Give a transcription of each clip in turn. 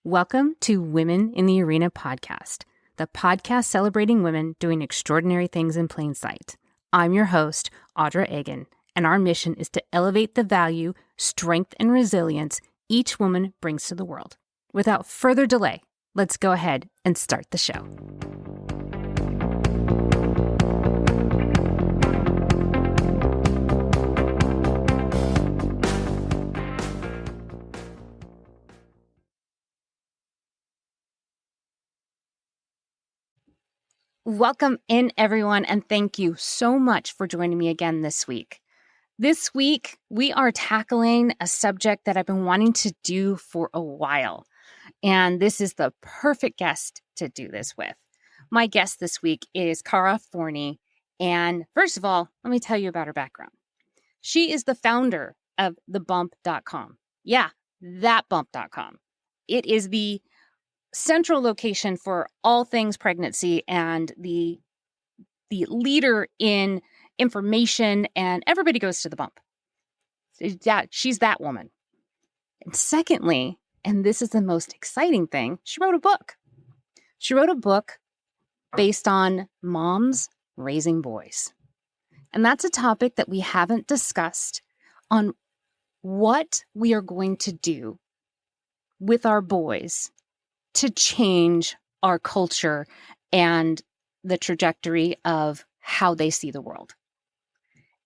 Welcome to Women in the Arena podcast, the podcast celebrating women doing extraordinary things in plain sight. I'm your host, Audra Egan, and our mission is to elevate the value, strength, and resilience each woman brings to the world. Without further delay, let's go ahead and start the show. Welcome in, everyone, and thank you so much for joining me again this week. This week, we are tackling a subject that I've been wanting to do for a while, and this is the perfect guest to do this with. My guest this week is Cara Forney, and first of all, let me tell you about her background. She is the founder of thebump.com. Yeah, thatbump.com. It is the central location for all things pregnancy and the leader in information, and everybody goes to the bump. Yeah, she's that woman. And secondly, and this is the most exciting thing, she wrote a book. She wrote a book based on moms raising boys. And that's a topic that we haven't discussed on what we are going to do with our boys to change our culture and the trajectory of how they see the world.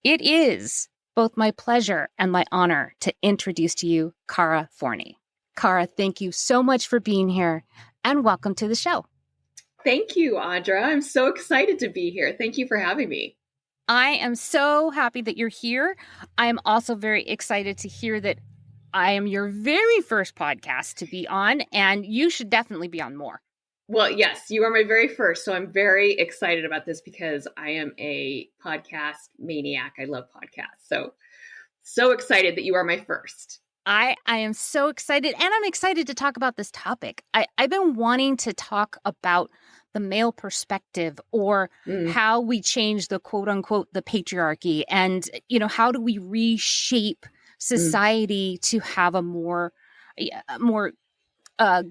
It is both my pleasure and my honor to introduce to you Cara Forney. Cara, thank you so much for being here and welcome to the show. Thank you, Audra. I'm so excited to be here. Thank you for having me. I am so happy that you're here. I am also very excited to hear that I am your very first podcast to be on, and you should definitely be on more. Well, yes, you are my very first. So I'm very excited about this because I am a podcast maniac. I love podcasts. So excited that you are my first. I am so excited, and I'm excited to talk about this topic. I've been wanting to talk about the male perspective, or how we change the quote unquote, the patriarchy, and, how do we reshape society to have a more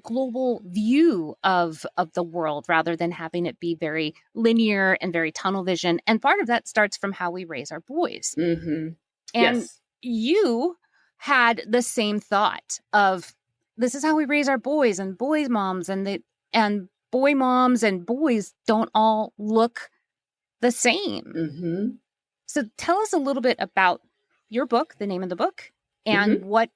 global view of the world rather than having it be very linear and very tunnel vision. And part of that starts from how we raise our boys. Mm-hmm. And yes. You had the same thought of, this is how we raise our boys, and boys' moms and boy moms and boys don't all look the same. Mm-hmm. So tell us a little bit about your book, the name of the book, and what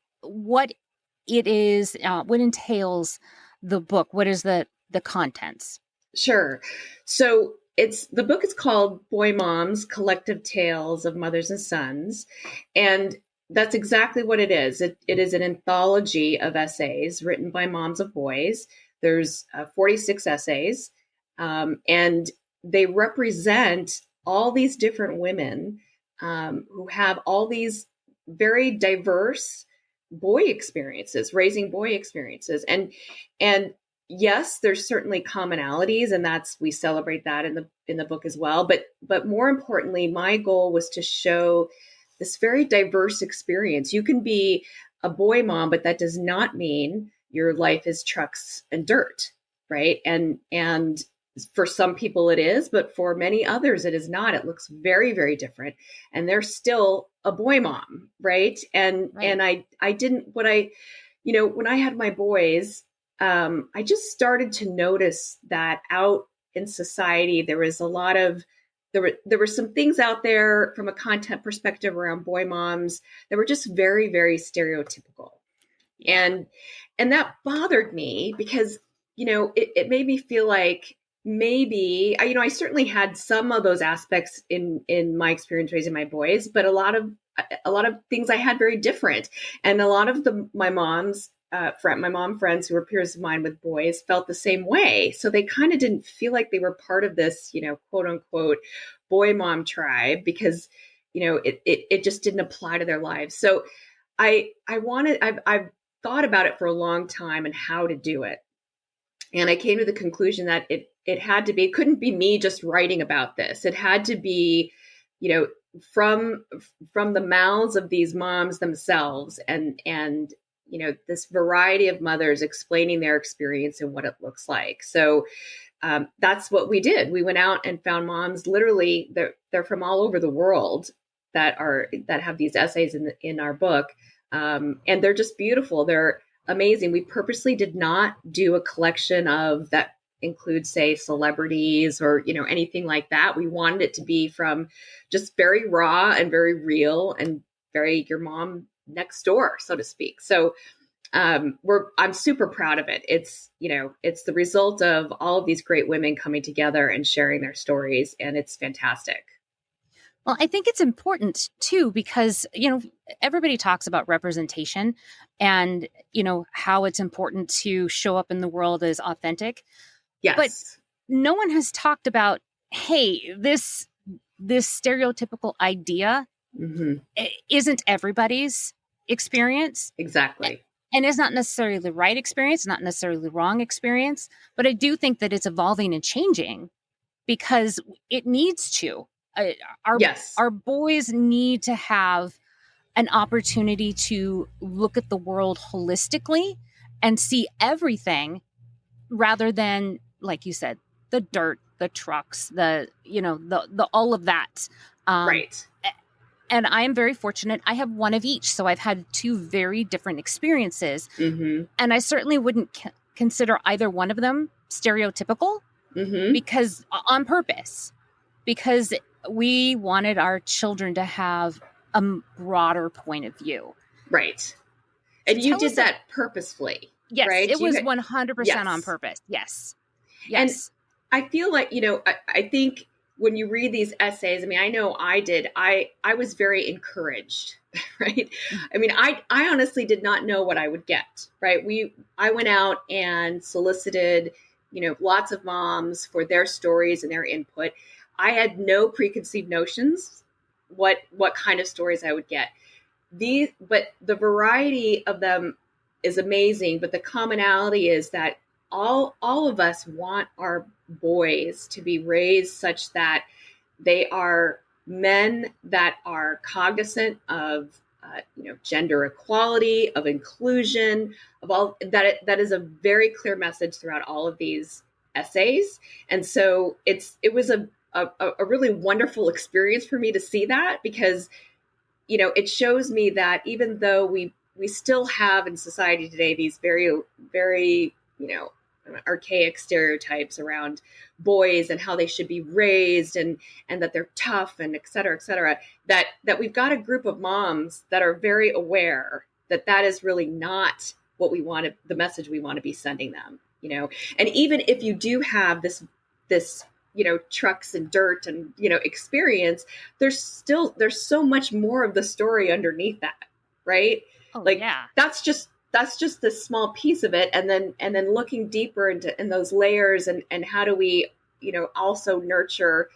it is, what entails the book. What is the contents? Sure. So the book is called Boy Moms, Collective Tales of Mothers and Sons. And that's exactly what it is. It is an anthology of essays written by moms of boys. There's 46 essays, and they represent all these different women who have all these very diverse boy experiences, raising boy experiences. And yes, there's certainly commonalities, and we celebrate that in the book as well. But more importantly, my goal was to show this very diverse experience. You can be a boy mom, but that does not mean your life is trucks and dirt, right? And for some people it is, but for many others it is not. It looks very, very different. And they're still a boy mom, right? And I didn't, when I had my boys, I just started to notice that out in society, there was a lot of, there were some things out there from a content perspective around boy moms that were just very, very stereotypical. And that bothered me because, it made me feel like maybe, I certainly had some of those aspects in my experience raising my boys, but a lot of things I had very different. And a lot of my mom's my mom friends who were peers of mine with boys felt the same way. So they kind of didn't feel like they were part of this, quote unquote, boy mom tribe because, it just didn't apply to their lives. So I've thought about it for a long time and how to do it. And I came to the conclusion that it couldn't be me just writing about this. It had to be, from the mouths of these moms themselves and this variety of mothers explaining their experience and what it looks like. So that's what we did. We went out and found moms. Literally, they're from all over the world that have these essays in our book, and they're just beautiful. They're amazing. We purposely did not do a collection of that include, say, celebrities or anything like that. We wanted it to be from just very raw and very real and very your mom next door, so to speak. So I'm super proud of it. It's the result of all of these great women coming together and sharing their stories, and it's fantastic. Well, I think it's important too, because, everybody talks about representation and, how it's important to show up in the world as authentic. Yes. But no one has talked about, hey, this stereotypical idea isn't everybody's experience. Exactly. And it's not necessarily the right experience, not necessarily the wrong experience. But I do think that it's evolving and changing because it needs to. Our boys need to have an opportunity to look at the world holistically and see everything rather than, like you said, the dirt, the trucks, the all of that. Right. And I am very fortunate. I have one of each. So I've had two very different experiences. And I certainly wouldn't consider either one of them stereotypical because on purpose, because we wanted our children to have a broader point of view. Right. And you did that purposefully. Yes, right? It was 100% on purpose. Yes. And I feel like, I think when you read these essays, I mean, I know I did, I was very encouraged, right? I mean, I honestly did not know what I would get, right? I went out and solicited, lots of moms for their stories and their input. I had no preconceived notions what kind of stories I would get. But the variety of them is amazing. But the commonality is that all of us want our boys to be raised such that they are men that are cognizant of gender equality, of inclusion, of all that. That is a very clear message throughout all of these essays. And so it was a really wonderful experience for me to see that, because it shows me that even though we still have in society today these very, very archaic stereotypes around boys and how they should be raised and that they're tough and et cetera, that we've got a group of moms that are very aware that is really not what we want the message we want to be sending them, and even if you do have this trucks and dirt and experience, there's so much more of the story underneath that, right? That's just this small piece of it, and then looking deeper in those layers and how do we also nurture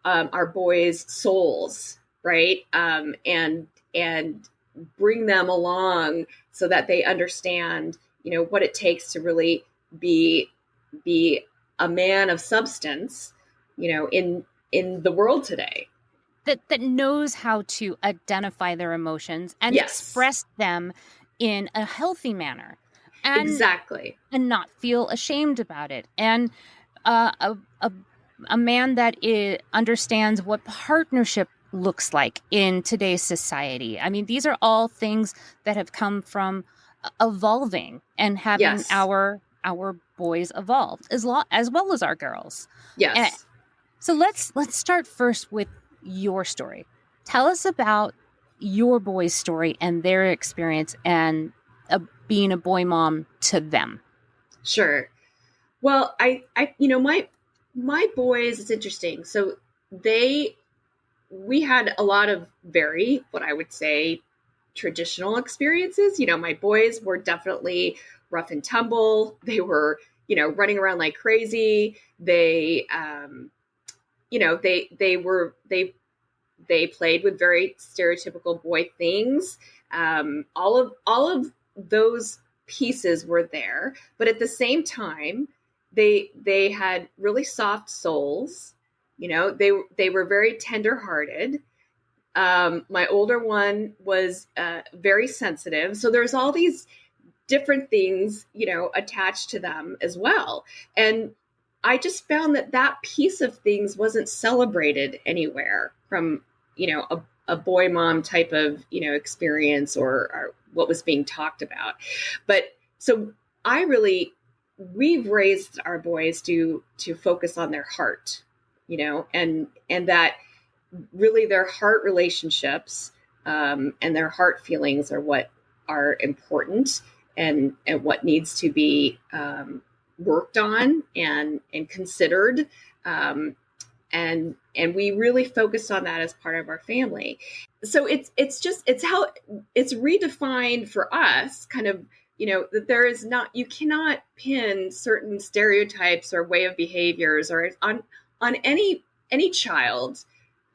our boys' souls, right? And bring them along so that they understand what it takes to really be a man of substance in the world today, that knows how to identify their emotions and express them in a healthy manner, and not feel ashamed about it, and a man that understands what partnership looks like in today's society. I mean, these are all things that have come from evolving and having our boys evolve as well as our girls. Yes. So let's start first with your story. Tell us about your boys' story and their experience and being a boy mom to them. Sure. Well, I my boys, it's interesting. So we had a lot of very, what I would say, traditional experiences. My boys were definitely rough and tumble. They were, running around like crazy. They, they played with very stereotypical boy things. All of those pieces were there, but at the same time, they had really soft souls. They were very tenderhearted. My older one was very sensitive. So there's all these different things, attached to them as well. And I just found that piece of things wasn't celebrated anywhere from, a boy mom type of, experience or what was being talked about. But so we've raised our boys to focus on their heart, and that really their heart relationships, and their heart feelings are what are important and what needs to be, worked on and considered. And we really focused on that as part of our family. So it's how it's redefined for us, kind of, that there is not, you cannot pin certain stereotypes or way of behaviors or on any child.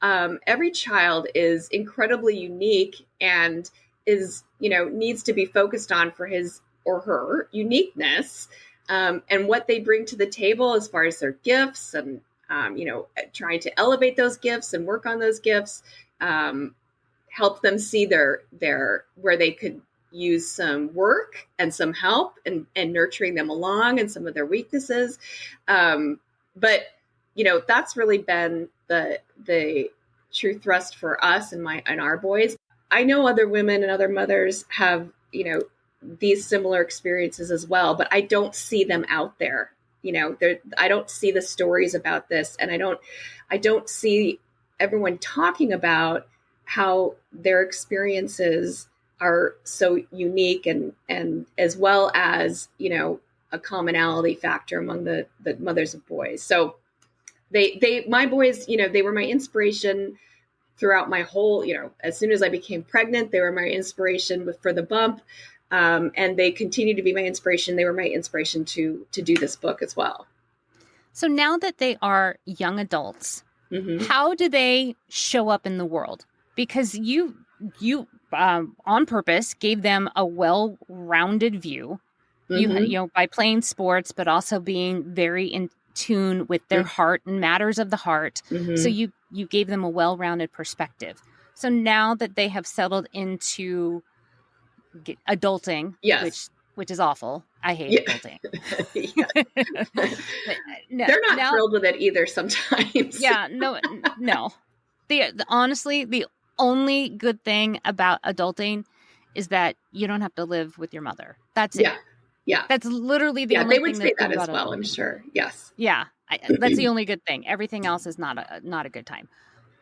Every child is incredibly unique and is, needs to be focused on for his or her uniqueness, and what they bring to the table as far as their gifts and, trying to elevate those gifts and work on those gifts, help them see their where they could use some work and some help and nurturing them along and some of their weaknesses. But, that's really been the true thrust for us and our boys. I know other women and other mothers have, these similar experiences as well, but I don't see them out there. I don't see the stories about this, and I don't see everyone talking about how their experiences are so unique and as well as, a commonality factor among the mothers of boys. So my boys, they were my inspiration throughout my whole, as soon as I became pregnant, they were my inspiration for the bump. And they continue to be my inspiration. They were my inspiration to do this book as well. So now that they are young adults, mm-hmm. how do they show up in the world? Because you on purpose gave them a well-rounded view, Mm-hmm. by playing sports, but also being very in tune with their mm-hmm. heart and matters of the heart. Mm-hmm. So you gave them a well-rounded perspective. So now that they have settled into adulting, Yes. which is awful. I hate adulting. They're not thrilled with it either sometimes. Yeah, no. Honestly, the only good thing about adulting is that you don't have to live with your mother. That's it. Yeah. That's literally the only thing. They would say that as well, adulting. I'm sure. Yes. Yeah. That's the only good thing. Everything else is not a good time.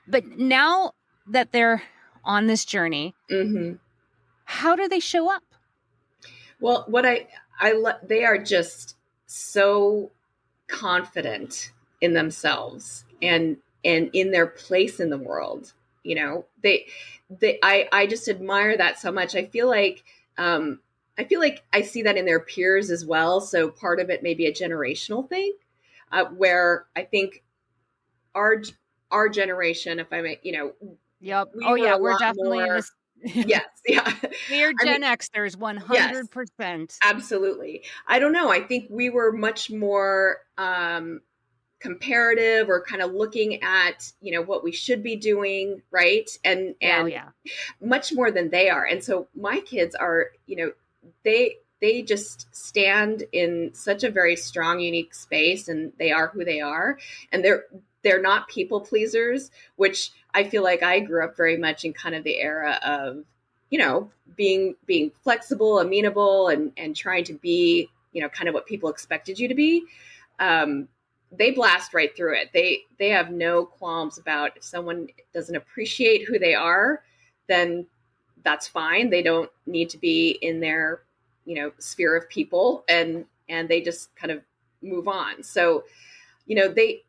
But now that they're on this journey, mm-hmm. how do they show up? Well, they are just so confident in themselves and in their place in the world. I just admire that so much. I feel like I see that in their peers as well. So part of it may be a generational thing, where I think our generation, if I may, yep. We're definitely more, in this. Yes. Yeah. We are Gen Xers, 100%. Yes, absolutely. I don't know. I think we were much more comparative or kind of looking at, what we should be doing. Right. And much more than they are. And so my kids are, they just stand in such a very strong, unique space, and they are who they are. And they're not people pleasers, which I feel like I grew up very much in kind of the era of, being flexible, amenable, and trying to be, kind of what people expected you to be. They blast right through it. They have no qualms about if someone doesn't appreciate who they are, then that's fine. They don't need to be in their, sphere of people, and they just kind of move on. So,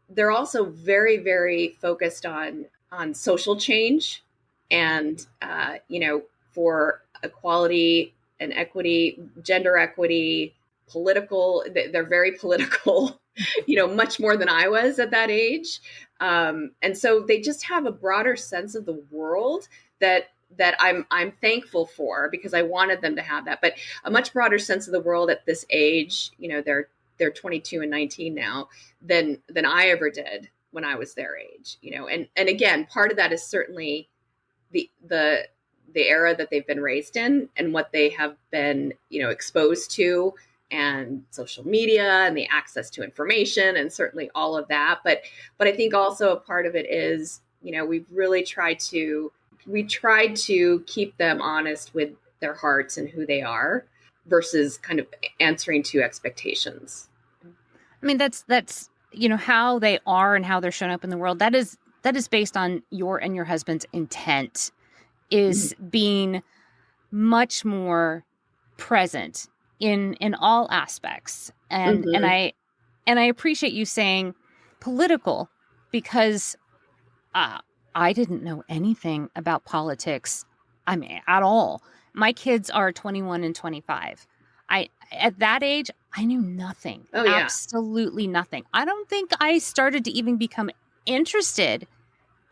they're also very, very focused on social change and, for equality and equity, gender equity, political. They're very political, much more than I was at that age. And so they just have a broader sense of the world that I'm thankful for, because I wanted them to have that, but a much broader sense of the world at this age. They're 22 and 19 now than I ever did when I was their age, and again, part of that is certainly the the era that they've been raised in and what they have been, exposed to, and social media and the access to information and certainly all of that. But I think also a part of it is, we've really tried to keep them honest with their hearts and who they are versus kind of answering to expectations. I mean, that's how they are and how they're shown up in the world. That is based on your and your husband's intent, is being much more present in all aspects. And I appreciate you saying political, because I didn't know anything about politics. I mean, at all. My kids are 21 and 25. At that age, I knew nothing. Oh, yeah. Absolutely nothing. I don't think I started to even become interested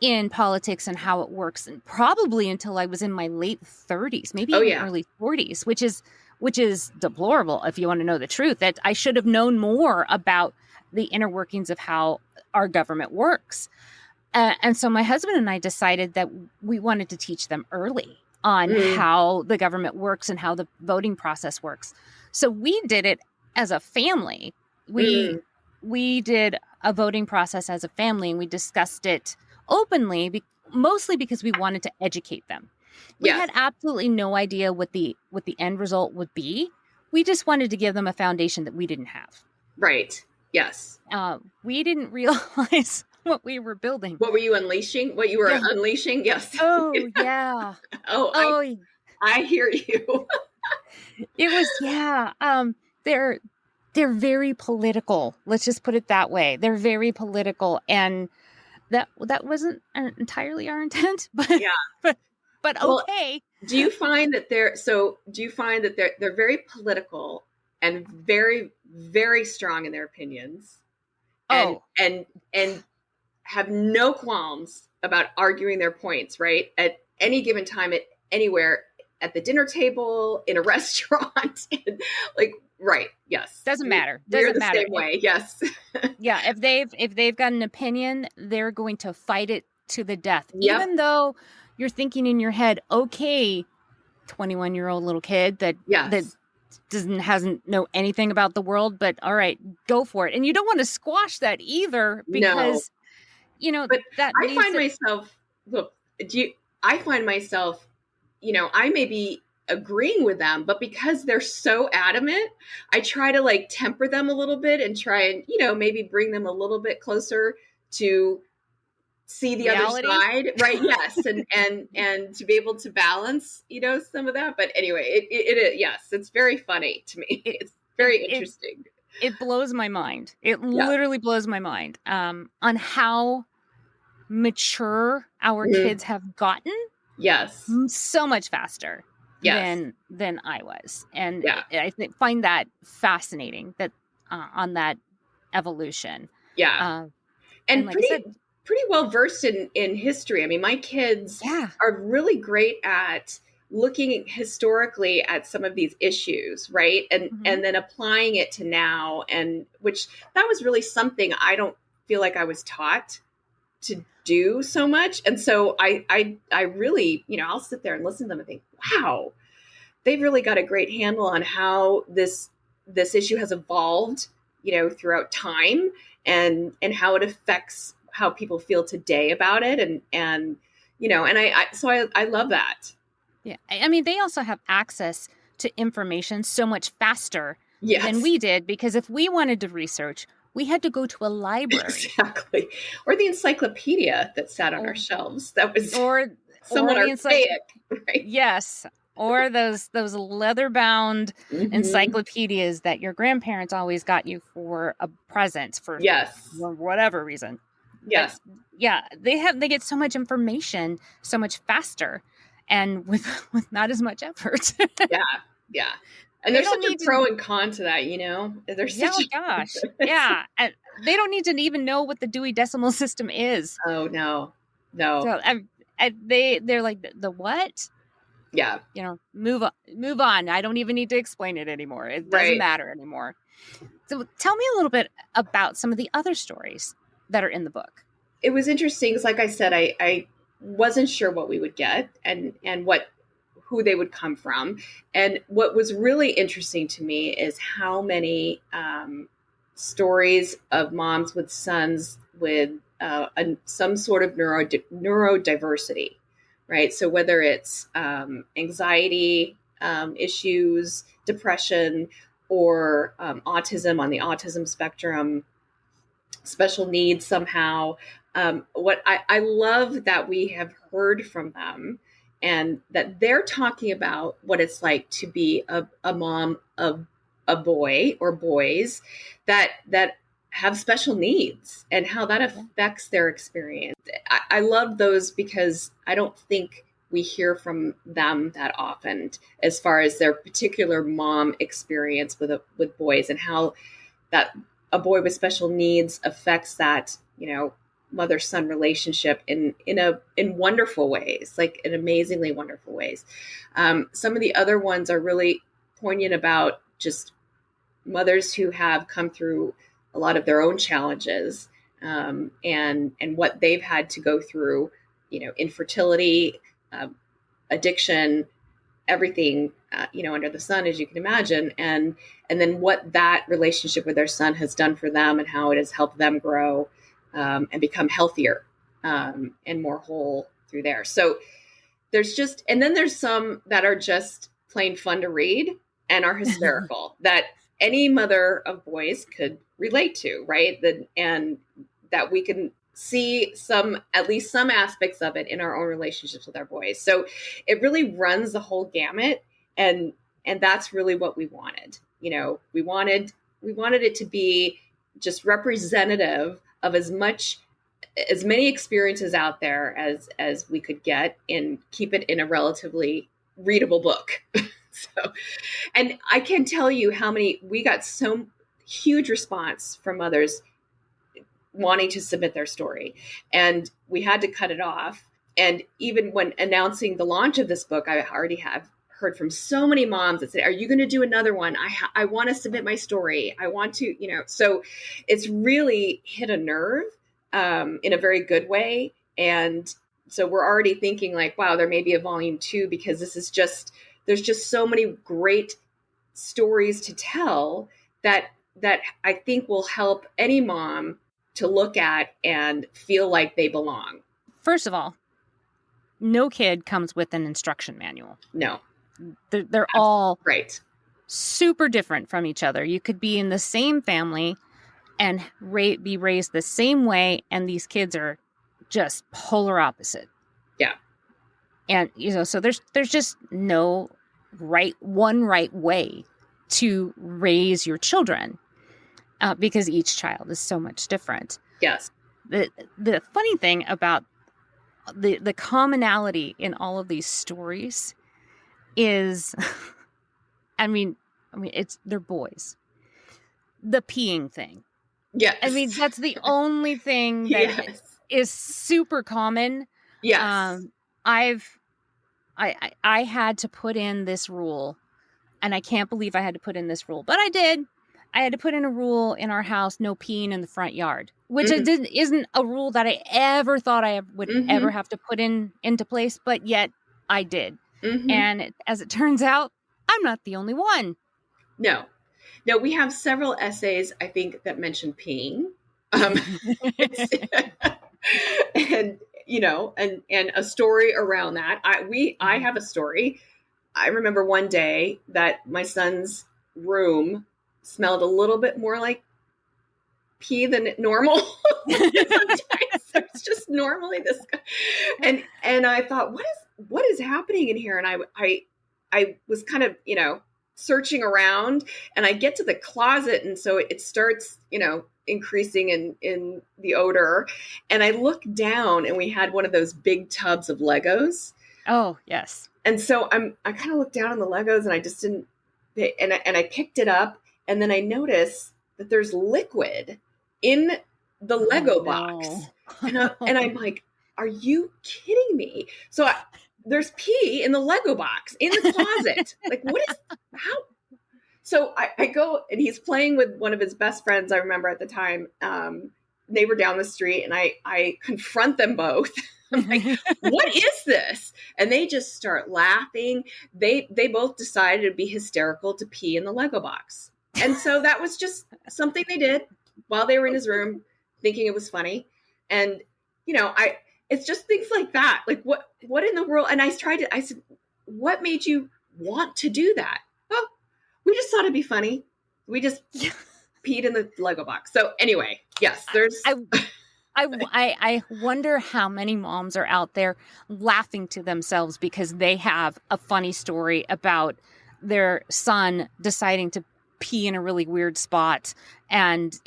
in politics and how it works, and probably until I was in my late 30s, maybe early 40s, which is deplorable if you want to know the truth. That I should have known more about the inner workings of how our government works. And so my husband and I decided that we wanted to teach them early on how the government works and how the voting process works. So we did it as a family. We did a voting process as a family, and we discussed it openly, mostly because we wanted to educate them. We had absolutely no idea what the end result would be. We just wanted to give them a foundation that we didn't have. Right. Yes. We didn't realize what we were building. What were you unleashing? What you were unleashing? Yes. Oh, yeah. I hear you. It was, they're very political. Let's just put it that way. They're very political, and that wasn't entirely our intent, but but okay. Well, do you find that they're very political and very, very strong in their opinions, and have no qualms about arguing their points, right? At any given time, at anywhere, at the dinner table, in a restaurant, right? Yes, doesn't matter. We're the same way. Yes. Yeah, if they've got an opinion, they're going to fight it to the death, even though you're thinking in your head, okay, 21-year-old little kid that hasn't know anything about the world, but all right, go for it. And you don't want to squash that either, because but that I find myself, I may be agreeing with them, but because they're so adamant, I try to temper them a little bit and try and, maybe bring them a little bit closer to see the reality. Other side. Right. Yes. And to be able to balance, some of that. But anyway, it yes, it's very funny to me. It's very interesting. It blows my mind. It literally blows my mind on how mature our kids have gotten. Yes. So much faster than I was. And I find that fascinating, that on that evolution. Yeah. And like pretty well versed in history. I mean, my kids are really great at looking historically at some of these issues, right? And then applying it to now, and which that was really something I don't feel like I was taught to do so much. And so I really, I'll sit there and listen to them and think, wow, they've really got a great handle on how this issue has evolved, throughout time, and how it affects how people feel today about it. And I love that. Yeah. I mean, they also have access to information so much faster than we did, because if we wanted to research, we had to go to a library. Exactly. Or the encyclopedia that sat on our shelves. That was somewhat archaic, right? Yes. Or those leather-bound encyclopedias that your grandparents always got you for a present for whatever reason. Yes. But, they get so much information so much faster, and with not as much effort. Yeah. And there's such a pro and con to that, There's such gosh. Yeah. And they don't need to even know what the Dewey Decimal System is. Oh, no. So, they're like, the what? Yeah. Move on. I don't even need to explain it anymore. It doesn't matter anymore. So tell me a little bit about some of the other stories that are in the book. It was interesting because, like I said, I wasn't sure what we would get and what who they would come from. And what was really interesting to me is how many stories of moms with sons with some sort of neurodiversity, right? So whether it's anxiety issues, depression, or autism on the autism spectrum, special needs somehow. What I love that we have heard from them and that they're talking about what it's like to be a mom of a boy or boys that have special needs and how that affects their experience. I love those because I don't think we hear from them that often as far as their particular mom experience with boys and how that a boy with special needs affects that, mother-son relationship in wonderful ways, like in amazingly wonderful ways. Some of the other ones are really poignant about just mothers who have come through a lot of their own challenges and what they've had to go through, infertility, addiction, everything, under the sun, as you can imagine. And then what that relationship with their son has done for them and how it has helped them grow and become healthier and more whole through there. So there's some that are just plain fun to read and are hysterical that any mother of boys could relate to, right? And that we can see at least some aspects of it in our own relationships with our boys. So it really runs the whole gamut. And that's really what we wanted. We wanted it to be just representative of as many experiences out there as we could get and keep it in a relatively readable book. So, and I can tell you how many, we got so huge response from mothers wanting to submit their story, and we had to cut it off. And even when announcing the launch of this book, I already have heard from so many moms that say, are you going to do another one? I want to submit my story. I want to, so it's really hit a nerve in a very good way. And so we're already thinking like, wow, there may be a volume 2 because there's just so many great stories to tell that I think will help any mom to look at and feel like they belong. First of all, no kid comes with an instruction manual. No. They're all right. Super different from each other. You could be in the same family and be raised the same way, and these kids are just polar opposite. Yeah. And, so there's just no right way to raise your children because each child is so much different. Yes. The funny thing about the commonality in all of these stories is, they're boys. The peeing thing. Yeah. That's the only thing that is super common. Yes. I had to put in this rule, and I can't believe I had to put in this rule, but I did. I had to put in a rule in our house, no peeing in the front yard, which isn't a rule that I ever thought I would ever have to put into place, but yet I did. And as it turns out, I'm not the only one. No, we have several essays, I think, that mention peeing. And a story around that. I have a story. I remember one day that my son's room smelled a little bit more like pee than normal. Sometimes it's just normally this guy. And I thought, what is happening in here? And I was kind of, searching around, and I get to the closet, and so it starts, increasing in the odor. And I look down, and we had one of those big tubs of Legos. Oh, yes. And so I kind of looked down on the Legos, and I just didn't, and I picked it up, and then I noticed that there's liquid in the Lego box. And I'm like, are you kidding me? So there's pee in the Lego box in the closet. Like, how? So I go, and he's playing with one of his best friends. I remember at the time, they were down the street, and I confront them both. I'm like, what is this? And they just start laughing. They both decided it'd be hysterical to pee in the Lego box. And so that was just something they did while they were in his room, thinking it was funny. And, it's just things like that. Like what in the world? And I said, what made you want to do that? Well, we just thought it'd be funny. We just peed in the Lego box. So anyway, yes, there's. I wonder how many moms are out there laughing to themselves because they have a funny story about their son deciding to pee in a really weird spot. And,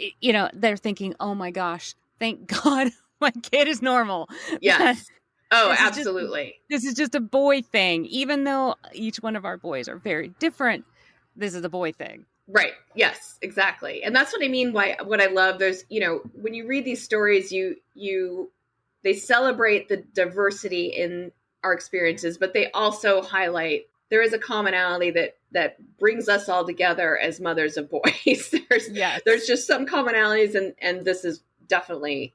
they're thinking, oh my gosh, thank God my kid is normal. Yes. Oh, absolutely. This is just a boy thing. Even though each one of our boys are very different, this is a boy thing. Right. Yes, exactly. And that's what I mean by what I love. There's, when you read these stories, they celebrate the diversity in our experiences, but they also highlight there is a commonality that brings us all together as mothers of boys. There's just some commonalities, and this is definitely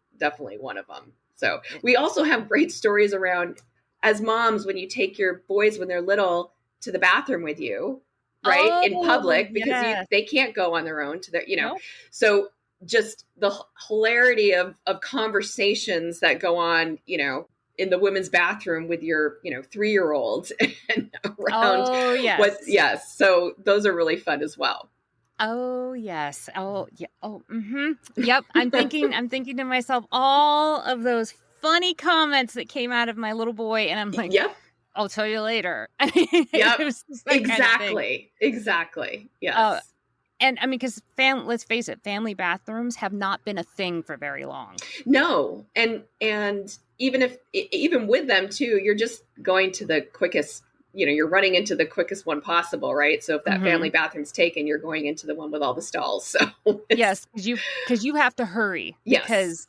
one of them. So we also have great stories around as moms when you take your boys when they're little to the bathroom with you. Right. In public, because they can't go on their own to their, Nope. So just the hilarity of conversations that go on, in the women's bathroom with your, 3-year-olds and around. Oh, yes. Yes. So those are really fun as well. Oh, yes. Oh, yeah. Oh, mm-hmm. Yep. I'm thinking to myself, all of those funny comments that came out of my little boy. And I'm like, yep. I'll tell you later. Yep. Exactly. Exactly. Yes. And I mean, because let's face it, family bathrooms have not been a thing for very long. No. And even with them too, you're just going to the quickest, you're running into the quickest one possible. Right. So if that family bathroom's taken, you're going into the one with all the stalls. So yes, because you have to hurry. Yes. Because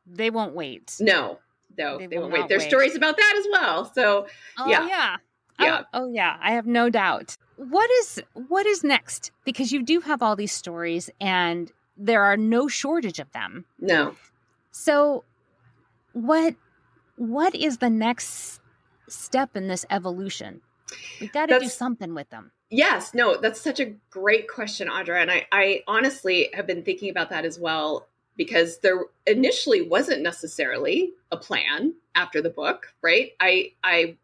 they won't wait. No, they won't wait. There's stories about that as well. So yeah. Oh yeah. I have no doubt. What is next? Because you do have all these stories and there are no shortage of them. No. So what is the next step in this evolution? We've got to do something with them. Yes. No, that's such a great question, Audra. And I honestly have been thinking about that as well, because there initially wasn't necessarily a plan after the book, right? I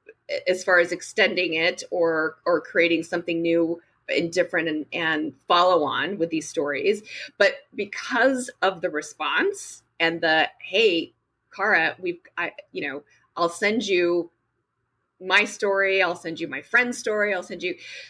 as far as extending it or creating something new and different and follow on with these stories. But because of the response and hey, Cara, I'll send you my story. I'll send you my friend's story.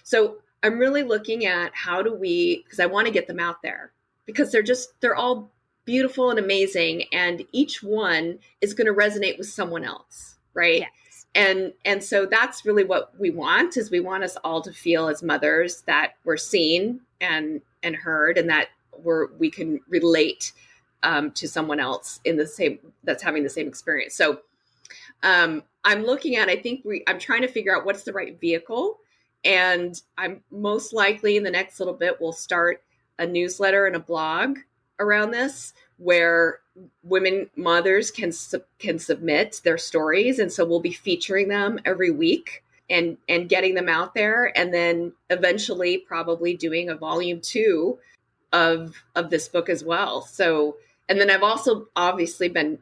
So I'm really looking at because I want to get them out there, because they're all beautiful and amazing. And each one is going to resonate with someone else. Right. Yes. And so that's really what we want us all to feel as mothers that we're seen and heard, and that we can relate to someone else that's having the same experience. So I'm looking at, I'm trying to figure out what's the right vehicle. And I'm most likely in the next little bit, we'll start a newsletter and a blog around this, where women mothers can submit their stories. And so we'll be featuring them every week and getting them out there. And then eventually probably doing a volume 2 of this book as well. So, and then I've also obviously been,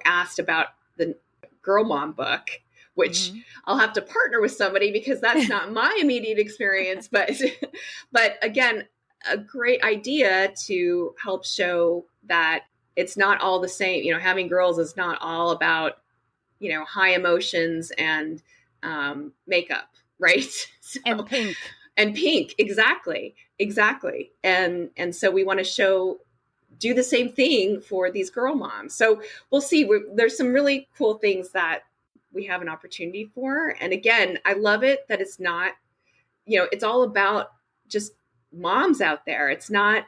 asked about the Girl Mom book, which I'll have to partner with somebody, because that's not my immediate experience. But again, a great idea to help show that it's not all the same. Having girls is not all about, high emotions and makeup, right? So, and pink. Exactly. And so we want to do the same thing for these girl moms. So we'll see. There's some really cool things that we have an opportunity for. And again, I love it that it's not, it's all about just moms out there. It's not,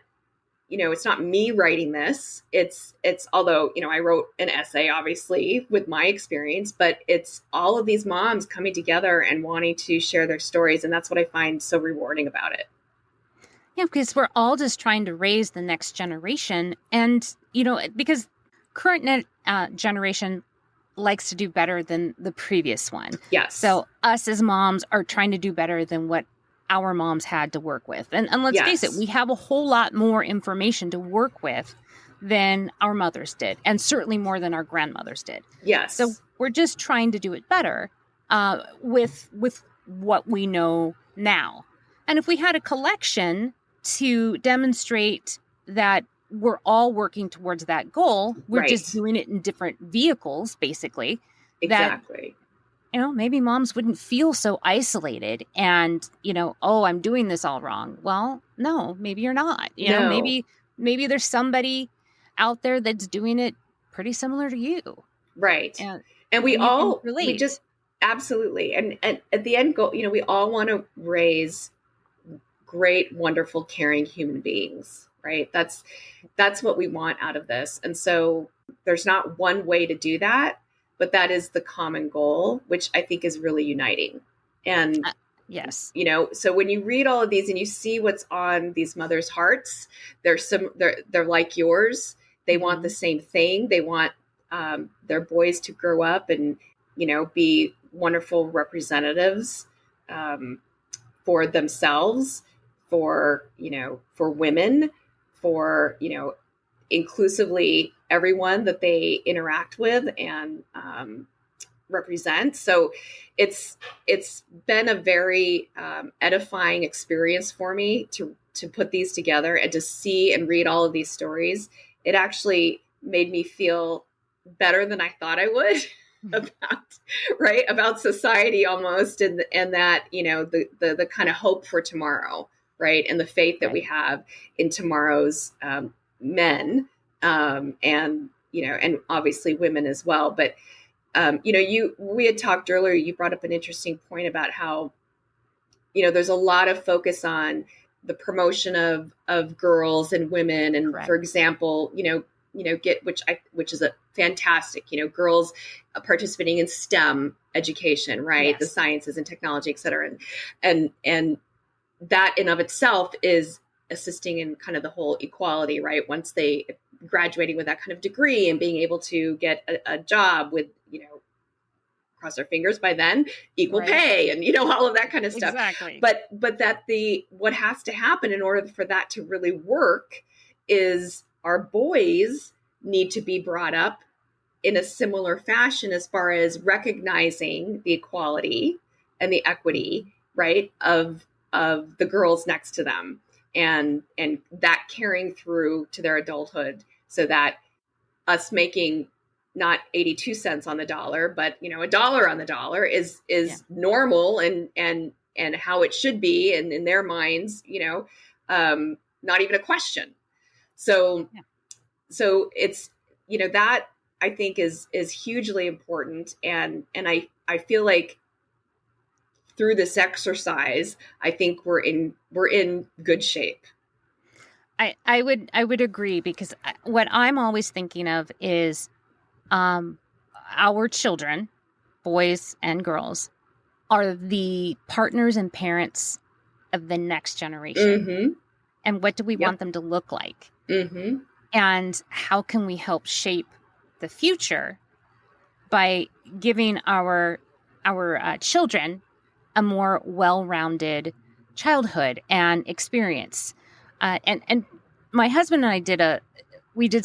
it's not me writing this. It's although, I wrote an essay obviously with my experience, but it's all of these moms coming together and wanting to share their stories. And that's what I find so rewarding about it. Yeah, because we're all just trying to raise the next generation. And, because current generation likes to do better than the previous one. Yes. So us as moms are trying to do better than what our moms had to work with. And let's face it, we have a whole lot more information to work with than our mothers did, and certainly more than our grandmothers did. Yes. So we're just trying to do it better with what we know now. And if we had a collection to demonstrate that we're all working towards that goal, we're just doing it in different vehicles, basically. Exactly. That, maybe moms wouldn't feel so isolated and, oh, I'm doing this all wrong. Well, no, maybe you're not. Maybe there's somebody out there that's doing it pretty similar to you. Right. And we just absolutely. And at the end goal, we all want to raise great, wonderful, caring human beings, right? That's what we want out of this. And so there's not one way to do that, but that is the common goal, which I think is really uniting. And yes, so when you read all of these and you see what's on these mothers' hearts, they're like yours. They want the same thing. They want their boys to grow up and, be wonderful representatives for themselves, for women, for, inclusively everyone that they interact with and represent. So it's been a very edifying experience for me to put these together and to see and read all of these stories. It actually made me feel better than I thought I would about society almost, and that, the kind of hope for tomorrow, right? And the faith that we have in tomorrow's men, and obviously women as well. But, we had talked earlier, you brought up an interesting point about how, there's a lot of focus on the promotion of girls and women. And for example, which is a fantastic, girls participating in STEM education, right? Yes. The sciences and technology, et cetera. And that in of itself is assisting in kind of the whole equality, right? Once they graduating with that kind of degree and being able to get a job with, cross our fingers by then, equal pay and, all of that kind of stuff. Exactly. But that what has to happen in order for that to really work is our boys need to be brought up in a similar fashion as far as recognizing the equality and the equity, right, of the girls next to them, and that carrying through to their adulthood, so that us making not 82 cents on the dollar, but $1 on the dollar is normal and how it should be, and in their minds, not even a question. So it's, that I think is hugely important. And I feel like through this exercise, I think we're in good shape. I would agree, because what I'm always thinking of is our children, boys and girls, are the partners and parents of the next generation. Mm-hmm. And what do we want them to look like? Mm-hmm. And how can we help shape the future by giving our children a more well-rounded childhood and experience? And my husband and I did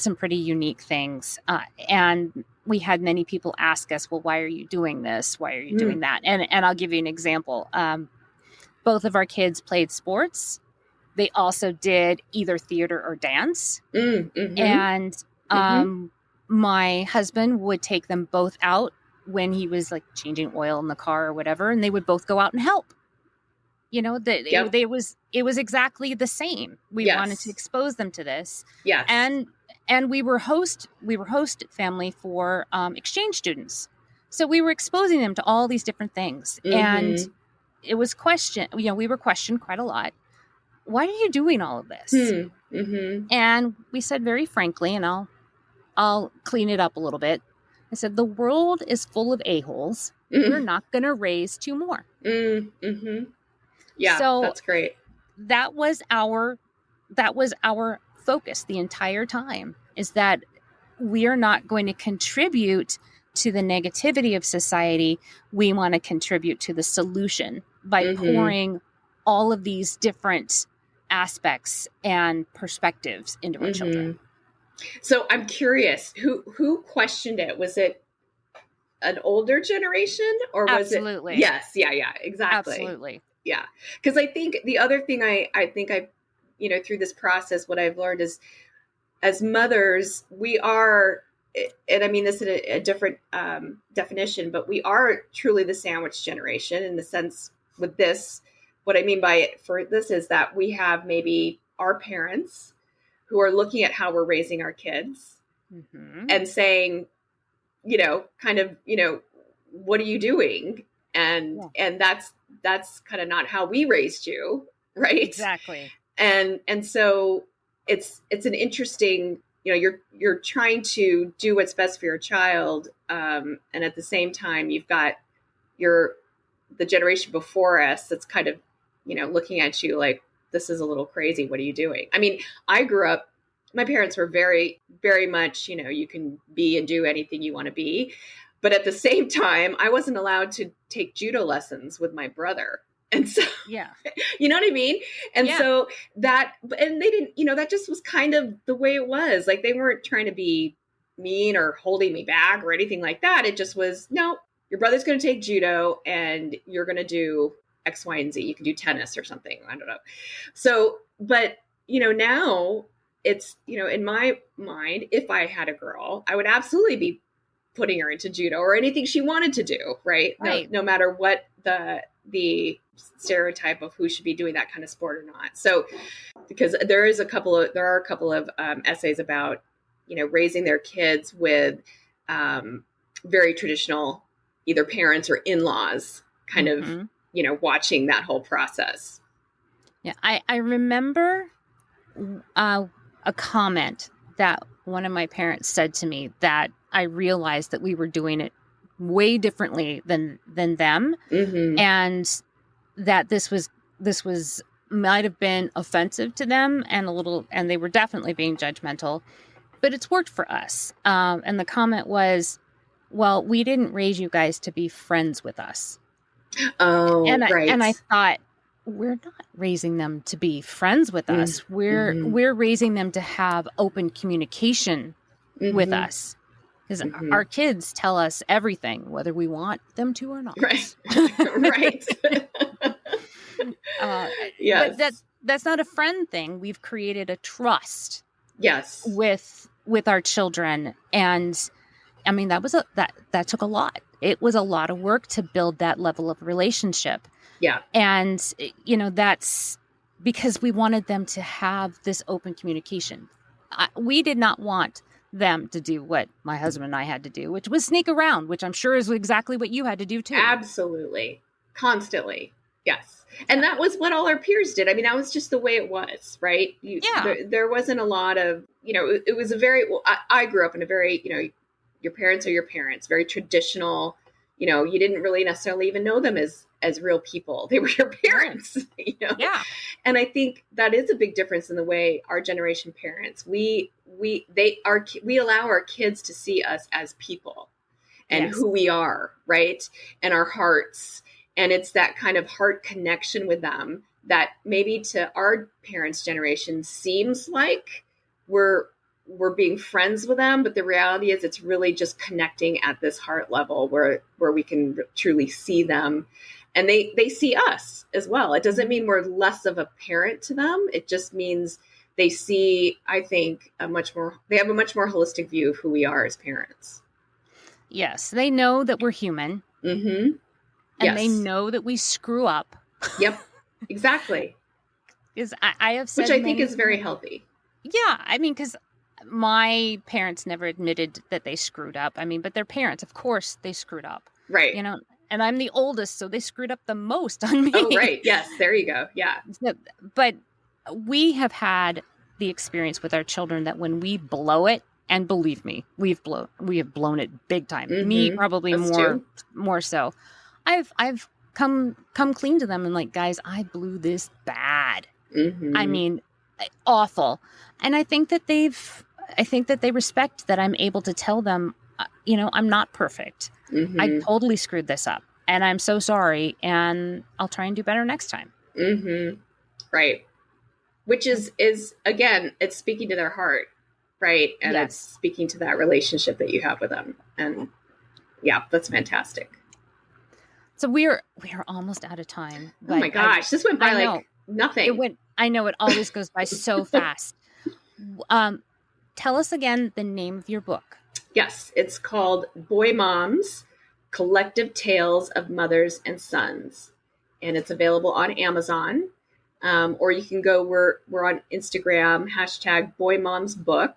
some pretty unique things, and we had many people ask us, well, why are you doing this? Why are you doing that? And I'll give you an example. Both of our kids played sports. They also did either theater or dance. Mm-hmm. And my husband would take them both out when he was like changing oil in the car or whatever, and they would both go out and help. It was exactly the same. We wanted to expose them to this. Yes. And we were host family for exchange students. So we were exposing them to all these different things. Mm-hmm. And it was we were questioned quite a lot. Why are you doing all of this? Mm-hmm. And we said very frankly, and I'll clean it up a little bit. I said, the world is full of a-holes. Mm-hmm. We're not going to raise two more. Mm-hmm. Yeah, so that's great. That was our focus the entire time, is that we are not going to contribute to the negativity of society, we want to contribute to the solution by pouring all of these different aspects and perspectives into our children. So I'm curious, who questioned it? Was it an older generation or was Absolutely. it? Yes. Yeah, exactly. Absolutely. Yeah. Because I think the other thing I think through this process, what I've learned is as mothers, we are, and I mean this in a different definition, but we are truly the sandwich generation in the sense with this. What I mean by it for this is that we have maybe our parents who are looking at how we're raising our kids and saying, what are you doing? And that's kind of not how we raised you, right? Exactly. And so it's an interesting, you're trying to do what's best for your child, and at the same time you've got the generation before us that's kind of looking at you like, this is a little crazy. What are you doing? I mean, I grew up, my parents were very, very much, you can be and do anything you want to be. But at the same time, I wasn't allowed to take judo lessons with my brother. And so, you know what I mean? And so and they didn't, that just was kind of the way it was. Like, they weren't trying to be mean or holding me back or anything like that. It just was, no, your brother's going to take judo and you're going to do X, Y, and Z. You can do tennis or something. I don't know. So, but, now it's, in my mind, if I had a girl, I would absolutely be putting her into judo or anything she wanted to do. Right. No matter what the stereotype of who should be doing that kind of sport or not. So, because there are a couple of essays about, raising their kids with very traditional, either parents or in-laws kind of, watching that whole process. Yeah. I remember a comment that one of my parents said to me that I realized that we were doing it way differently than them. And that this was might have been offensive to them and they were definitely being judgmental, but it's worked for us. And the comment was, well, we didn't raise you guys to be friends with us. Oh, right. And I thought, we're not raising them to be friends with us. We're raising them to have open communication with us. Because our kids tell us everything, whether we want them to or not. Right. Right. Yes. But that's not a friend thing. We've created a trust. Yes. With our children. And I mean, that took a lot. It was a lot of work to build that level of relationship. Yeah. And, that's because we wanted them to have this open communication. We did not want them to do what my husband and I had to do, which was sneak around, which I'm sure is exactly what you had to do too. Absolutely. Constantly. Yes. And that was what all our peers did. I mean, that was just the way it was, right? There wasn't a lot of, it was I grew up in a very, your parents are your parents, very traditional, you didn't really necessarily even know them as real people. They were your parents, Yeah. And I think that is a big difference in the way our generation parents, we allow our kids to see us as people and who we are, right? And our hearts. And it's that kind of heart connection with them that maybe to our parents' generation seems like we're being friends with them, but the reality is it's really just connecting at this heart level where we can truly see them, and they see us as well. It doesn't mean we're less of a parent to them. It just means they see, I think, they have a much more holistic view of who we are as parents. Yes, they know that we're human. Mm-hmm. And they know that we screw up. Yep, exactly. Because I have said, which I think is very healthy. Yeah, I mean, because my parents never admitted that they screwed up. I mean, but their parents, of course, they screwed up. Right. And I'm the oldest, so they screwed up the most on me. Oh, right. Yes, there you go. Yeah. But we have had the experience with our children that when we blow it, and believe me, we have blown it big time. Me probably more so. I've come clean to them and like, guys, I blew this bad. I mean, awful. And I think that they respect that I'm able to tell them I'm not perfect. Mm-hmm. I totally screwed this up, and I'm so sorry, and I'll try and do better next time. Mm-hmm. Right. Which is again, it's speaking to their heart, right? And Yes. It's speaking to that relationship that you have with them. And yeah, that's fantastic. So we're almost out of time. Oh my gosh, this went by like nothing. I know, it always goes by so fast. Tell us again the name of your book. Yes, it's called Boy Moms, Collective Tales of Mothers and Sons. And it's available on Amazon. Or you can go, we're on Instagram, #BoyMomsBook.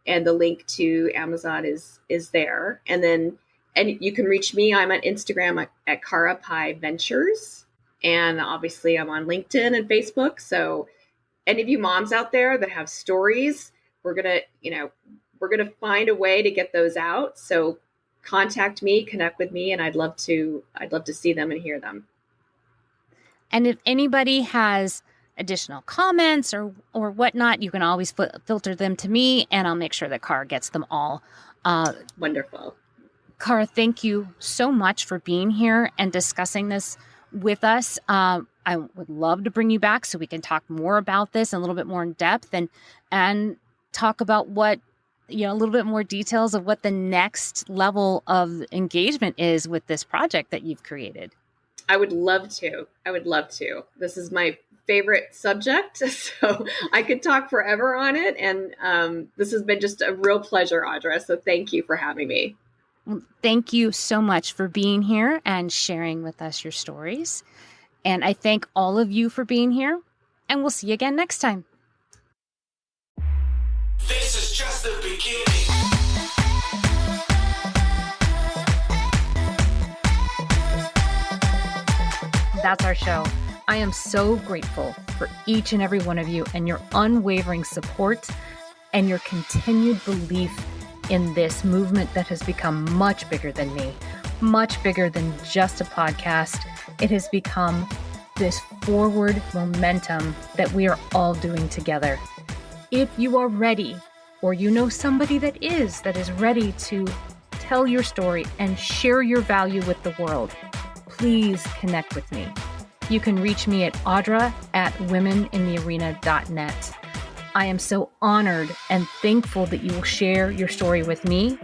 And the link to Amazon is there. And you can reach me. I'm on Instagram at Cara Pie Ventures. And obviously I'm on LinkedIn and Facebook. So any of you moms out there that have stories, we're going to find a way to get those out. So contact me, connect with me, and I'd love to see them and hear them. And if anybody has additional comments or whatnot, you can always filter them to me, and I'll make sure that Cara gets them all. Wonderful. Cara, thank you so much for being here and discussing this with us. I would love to bring you back so we can talk more about this a little bit more in depth and talk about what, a little bit more details of what the next level of engagement is with this project that you've created. I would love to. This is my favorite subject, so I could talk forever on it. And this has been just a real pleasure, Audra. So thank you for having me. Well, thank you so much for being here and sharing with us your stories. And I thank all of you for being here, and we'll see you again next time. This is just the beginning. That's our show. I am so grateful for each and every one of you and your unwavering support and your continued belief in this movement that has become much bigger than me, much bigger than just a podcast. It has become this forward momentum that we are all doing together. If you are ready, or you know somebody that is ready to tell your story and share your value with the world, please connect with me. You can reach me at audra@womeninthearena.net. I am so honored and thankful that you will share your story with me,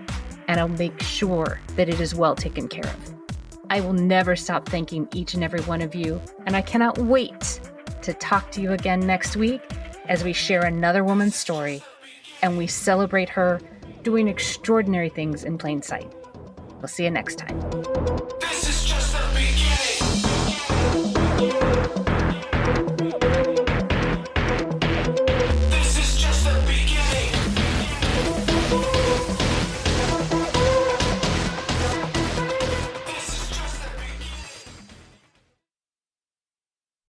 and I'll make sure that it is well taken care of. I will never stop thanking each and every one of you, and I cannot wait to talk to you again next week as we share another woman's story and we celebrate her doing extraordinary things in plain sight. We'll see you next time.